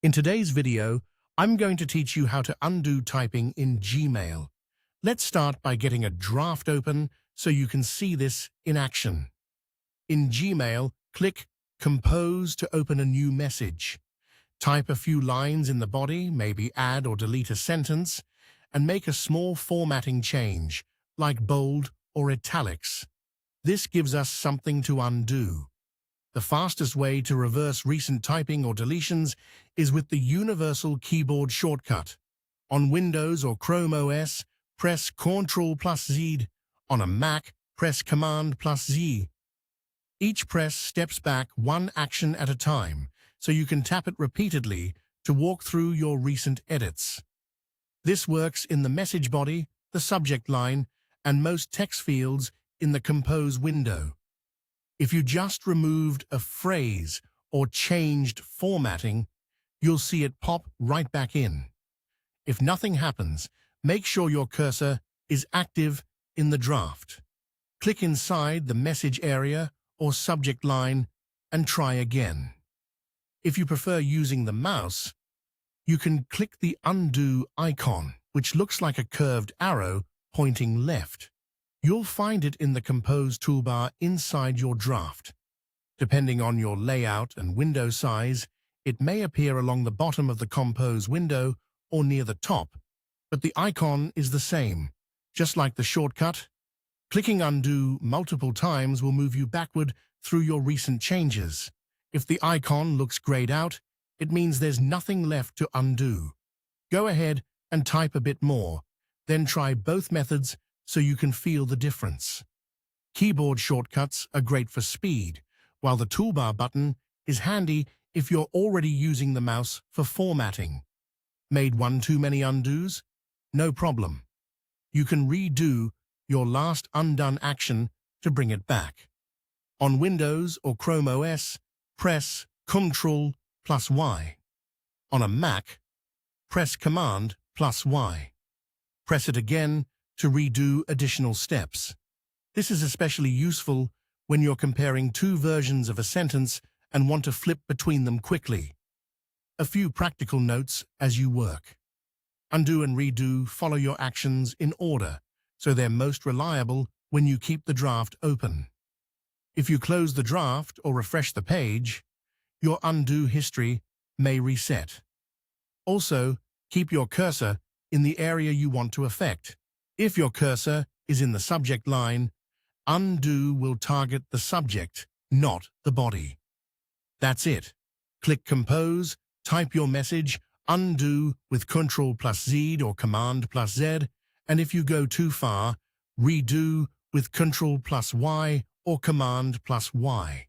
In today's video, I'm going to teach you how to undo typing in Gmail. Let's start by getting a draft open so you can see this in action. In Gmail, click Compose to open a new message. Type a few lines in the body, maybe add or delete a sentence, and make a small formatting change, like bold or italics. This gives us something to undo. The fastest way to reverse recent typing or deletions is with the universal keyboard shortcut. On Windows or Chrome OS, press Ctrl+Z. On a Mac, press Command+Z. Each press steps back one action at a time, so you can tap it repeatedly to walk through your recent edits. This works in the message body, the subject line, and most text fields in the Compose window. If you just removed a phrase or changed formatting, you'll see it pop right back in. If nothing happens, make sure your cursor is active in the draft. Click inside the message area or subject line and try again. If you prefer using the mouse, you can click the undo icon, which looks like a curved arrow pointing left. You'll find it in the Compose toolbar inside your draft. Depending on your layout and window size, it may appear along the bottom of the Compose window or near the top, but the icon is the same. Just like the shortcut, clicking undo multiple times will move you backward through your recent changes. If the icon looks grayed out, it means there's nothing left to undo. Go ahead and type a bit more, then try both methods so you can feel the difference. Keyboard shortcuts are great for speed, while the toolbar button is handy if you're already using the mouse for formatting. Made one too many undos? No problem. You can redo your last undone action to bring it back. On Windows or Chrome OS, press Ctrl+Y. On a Mac, press Command+Y. Press it again to redo additional steps. This is especially useful when you're comparing two versions of a sentence and want to flip between them quickly. A few practical notes as you work. Undo and redo follow your actions in order, so they're most reliable when you keep the draft open. If you close the draft or refresh the page, your undo history may reset. Also, keep your cursor in the area you want to affect. If your cursor is in the subject line, undo will target the subject, not the body. That's it. Click Compose, type your message, undo with Ctrl+Z or Command+Z, and if you go too far, redo with Ctrl+Y or Command+Y.